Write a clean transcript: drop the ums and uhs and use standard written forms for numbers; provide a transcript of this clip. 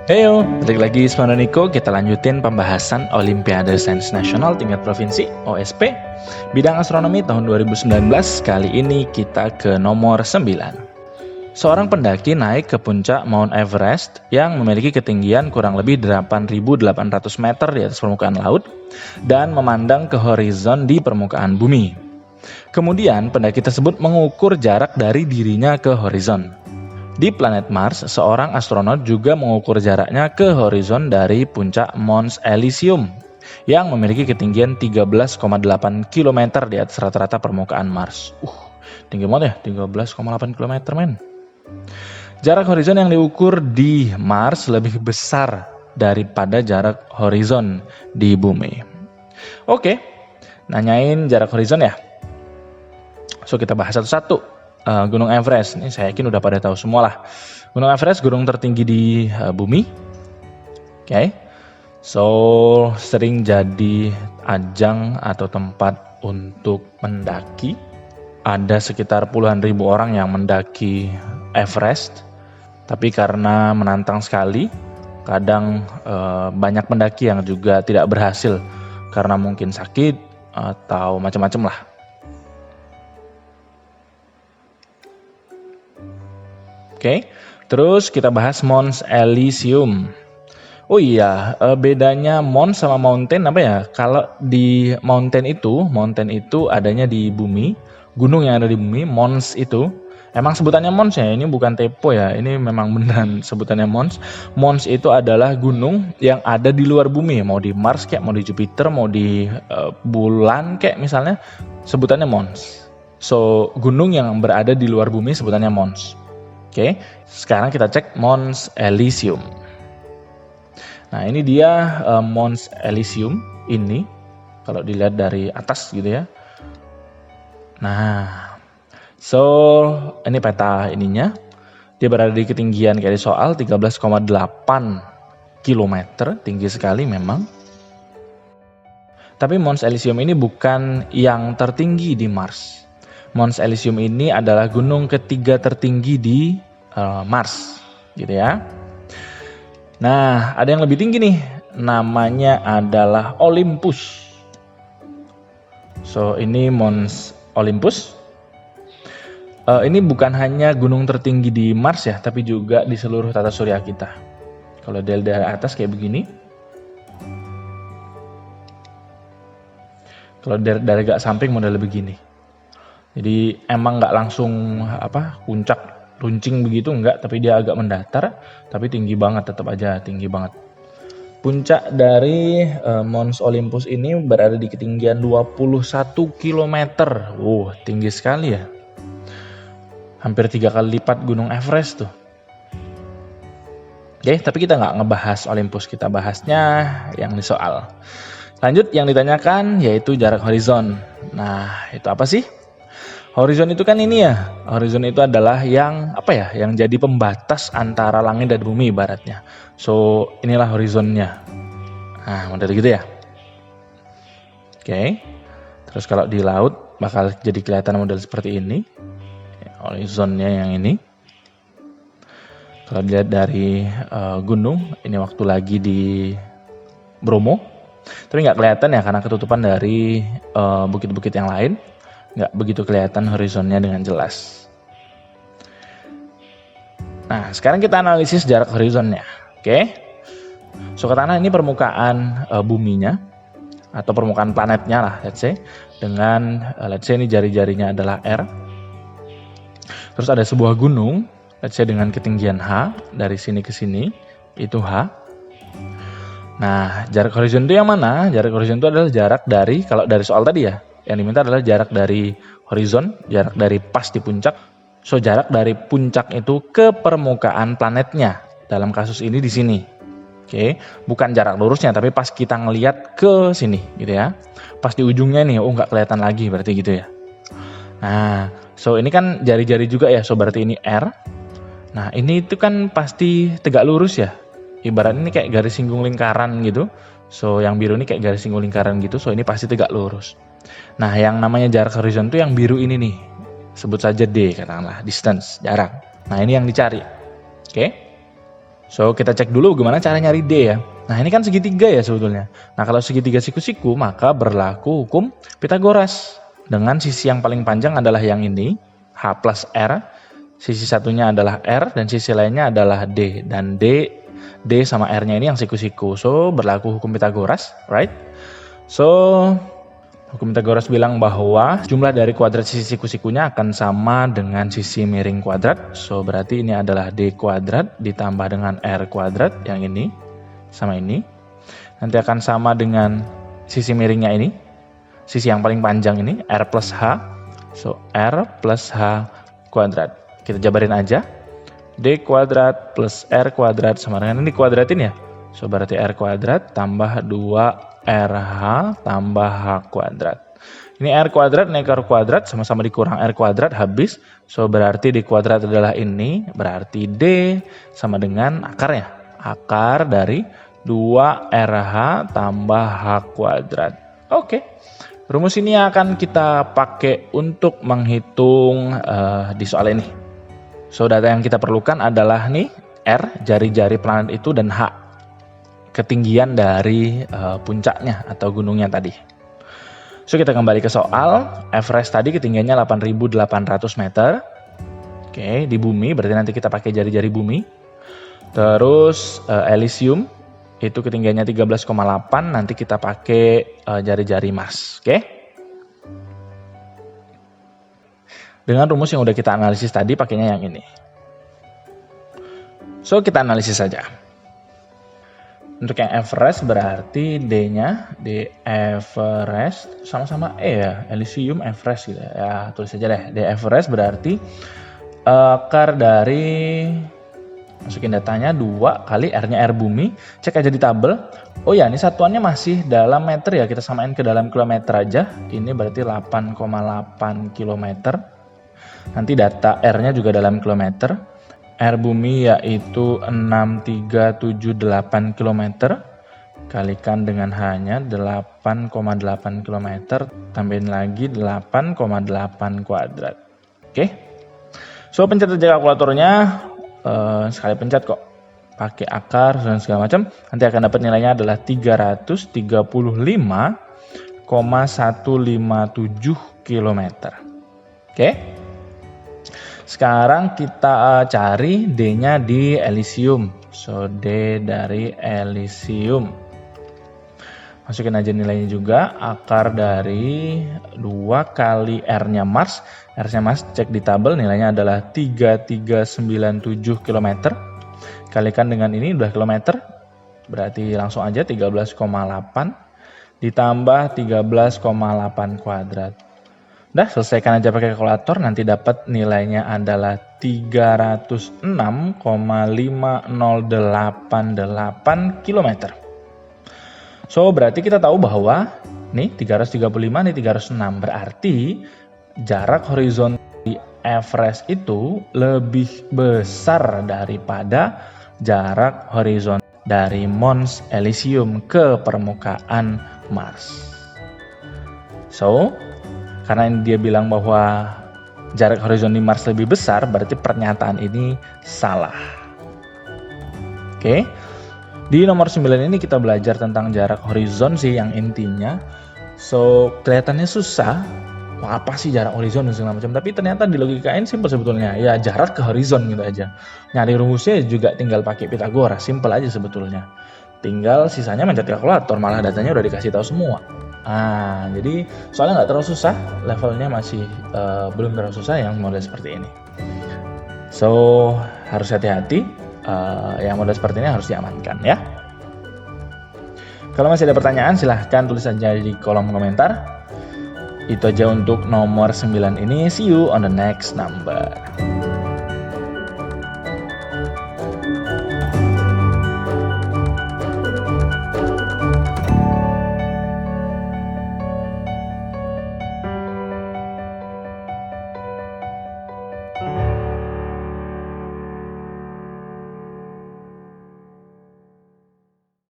Heyo, balik lagi sama Niko, kita lanjutin pembahasan Olimpiade Sains Nasional tingkat provinsi OSP bidang astronomi tahun 2019. Kali ini kita ke nomor 9. Seorang pendaki naik ke puncak Mount Everest yang memiliki ketinggian kurang lebih 8.800 meter di atas permukaan laut dan memandang ke horizon di permukaan bumi. Kemudian pendaki tersebut mengukur jarak dari dirinya ke horizon. Di planet Mars, seorang astronot juga mengukur jaraknya ke horizon dari puncak Mons Elysium yang memiliki ketinggian 13,8 km di atas rata-rata permukaan Mars. Tinggi banget ya, 13,8 km men. Jarak horizon yang diukur di Mars lebih besar daripada jarak horizon di bumi. Oke, nanyain jarak horizon ya. So kita bahas satu-satu. Gunung Everest, ini saya yakin udah pada tahu semua lah. Gunung Everest, gunung tertinggi di bumi. Oke. So sering jadi ajang atau tempat untuk mendaki. Ada sekitar puluhan ribu orang yang mendaki Everest. Tapi karena menantang sekali, kadang banyak pendaki yang juga tidak berhasil karena mungkin sakit atau macam-macam lah. Oke, terus kita bahas Mons Elysium. Oh iya, bedanya Mons sama Mountain apa ya? Kalau di Mountain itu adanya di bumi, gunung yang ada di bumi. Mons itu, emang sebutannya Mons ya, ini bukan typo ya, ini memang beneran sebutannya Mons. Mons itu adalah gunung yang ada di luar bumi, mau di Mars kayak, mau di Jupiter, mau di bulan kayak misalnya, sebutannya Mons. So, gunung yang berada di luar bumi sebutannya Mons. Oke, sekarang kita cek Mons Elysium. Nah, ini dia Mons Elysium ini. Kalau dilihat dari atas gitu ya. Nah, so ini peta ininya. Dia berada di ketinggian kayak di soal 13,8 km, tinggi sekali memang. Tapi Mons Elysium ini bukan yang tertinggi di Mars. Mons Elysium ini adalah gunung ketiga tertinggi di Mars, gitu ya. Nah, ada yang lebih tinggi nih, namanya adalah Olympus. So, ini Mons Olympus. Ini bukan hanya gunung tertinggi di Mars ya, tapi juga di seluruh tata surya kita. Kalau dari atas kayak begini. Kalau dari agak samping model begini. Jadi emang nggak langsung puncak runcing begitu enggak, tapi dia agak mendatar, tapi tinggi banget, tetap aja tinggi banget. Puncak dari Mons Olympus ini berada di ketinggian 21 km. Tinggi sekali ya. Hampir 3 kali lipat Gunung Everest tuh. Oke, tapi kita nggak ngebahas Olympus, kita bahasnya yang di soal. Lanjut, yang ditanyakan yaitu jarak horizon. Nah, itu apa sih? Horizon itu kan ini ya, horizon itu adalah yang yang jadi pembatas antara langit dan bumi ibaratnya. So, inilah horizonnya. Nah, model gitu ya. Oke. Terus kalau di laut bakal jadi kelihatan model seperti ini. Horizonnya yang ini. Kalau dilihat dari gunung, ini waktu lagi di Bromo. Tapi nggak kelihatan ya karena ketutupan dari bukit-bukit yang lain. Nggak begitu kelihatan horizonnya dengan jelas. Nah, sekarang kita analisis jarak horizonnya. Oke. So, katakanlah ini permukaan buminya atau permukaan planetnya lah, let's say. Dengan let's say ini jari-jarinya adalah R. Terus ada sebuah gunung, let's say dengan ketinggian H, dari sini ke sini, itu H. Nah, jarak horizon itu yang mana? Jarak horizon itu adalah jarak dari, kalau dari soal tadi ya, yang diminta adalah jarak dari horizon, jarak dari pas di puncak. So, jarak dari puncak itu ke permukaan planetnya. Dalam kasus ini di sini. Oke, bukan jarak lurusnya, tapi pas kita ngelihat ke sini gitu ya. Pas di ujungnya nih, nggak kelihatan lagi berarti gitu ya. Nah, so ini kan jari-jari juga ya, so berarti ini R. Nah, ini itu kan pasti tegak lurus ya. Ibarat ini kayak garis singgung lingkaran gitu. So, yang biru ini kayak garis singgung lingkaran gitu, so ini pasti tegak lurus. Nah, yang namanya jarak horizon itu yang biru ini nih. Sebut saja D, katakanlah, distance, jarak. Nah, ini yang dicari. Oke. So, kita cek dulu gimana cara nyari D ya. Nah, ini kan segitiga ya sebetulnya. Nah, kalau segitiga siku-siku, maka berlaku hukum Pitagoras. Dengan sisi yang paling panjang adalah yang ini, H plus R. Sisi satunya adalah R, dan sisi lainnya adalah D. Dan D sama R-nya ini yang siku-siku. So, berlaku hukum Pitagoras, right? So, hukum Pitagoras bilang bahwa jumlah dari kuadrat sisi siku-sikunya akan sama dengan sisi miring kuadrat. So, berarti ini adalah D kuadrat ditambah dengan R kuadrat yang ini sama ini. Nanti akan sama dengan sisi miringnya ini. Sisi yang paling panjang ini, R plus H. So, R plus H kuadrat. Kita jabarin aja. D kuadrat plus R kuadrat sama dengan ini kuadratin ya. So, berarti R kuadrat tambah 2RH tambah H kuadrat. Ini R kuadrat naik R kuadrat sama-sama dikurang R kuadrat habis. So, berarti D kuadrat adalah ini. Berarti D sama dengan akarnya. Akar dari 2RH tambah H kuadrat. Oke. Rumus ini akan kita pakai untuk menghitung di soal ini. So, data yang kita perlukan adalah nih R, jari-jari planet itu, dan H, ketinggian dari puncaknya atau gunungnya tadi. So, kita kembali ke soal. Everest tadi ketinggiannya 8.800 meter. Oke, di bumi, berarti nanti kita pakai jari-jari bumi. Terus Elysium itu ketinggiannya 13,8, nanti kita pakai jari-jari Mars. Oke. Dengan rumus yang udah kita analisis tadi, pakainya yang ini. So, kita analisis saja. Untuk yang Everest berarti D-nya, D Everest, sama-sama E ya, Elysium Everest gitu ya. Tulis aja deh, D Everest berarti akar dari, masukin datanya 2 kali R-nya R bumi, cek aja di tabel. Oh ya, ini satuannya masih dalam meter ya, kita samain ke dalam kilometer aja. Ini berarti 8,8 kilometer. Nanti data R-nya juga dalam kilometer. R bumi yaitu 6378 km. Kalikan dengan H-nya 8,8 km. Tambahin lagi 8,8 kuadrat. Oke. So, pencet aja kalkulatornya. Sekali pencet kok. Pakai akar dan segala macam. Nanti akan dapat nilainya adalah 335,157 km. Oke. Sekarang kita cari D-nya di Elysium. So, D dari Elysium. Masukin aja nilainya juga. Akar dari 2 kali R-nya Mars. R-nya Mars cek di tabel, nilainya adalah 3397 km. Kalikan dengan ini udah kilometer. Berarti langsung aja 13,8 ditambah 13,8 kuadrat. Udah, selesaikan aja pakai kalkulator, nanti dapat nilainya adalah 306,5088 km. So, berarti kita tahu bahwa nih 335, nih 306. Berarti jarak horizon di Everest itu lebih besar daripada jarak horizon dari Mons Elysium ke permukaan Mars. So, karena dia bilang bahwa jarak horizon di Mars lebih besar, berarti pernyataan ini salah. Oke. Di nomor 9 ini kita belajar tentang jarak horizon sih yang intinya. So, kelihatannya susah. Wah, apa sih jarak horizon dan segala macam. Tapi ternyata di logikain simpel sebetulnya. Ya, jarak ke horizon gitu aja. Nyari rumusnya juga tinggal pakai Pitagoras. Simpel aja sebetulnya. Tinggal sisanya mencet kalkulator, malah datanya udah dikasih tahu semua. Nah, jadi soalnya nggak terlalu susah, levelnya masih belum terlalu susah yang model seperti ini. So, harus hati-hati, yang model seperti ini harus diamankan ya. Kalau masih ada pertanyaan, silahkan tulis saja di kolom komentar. Itu aja untuk nomor 9 ini. See you on the next number.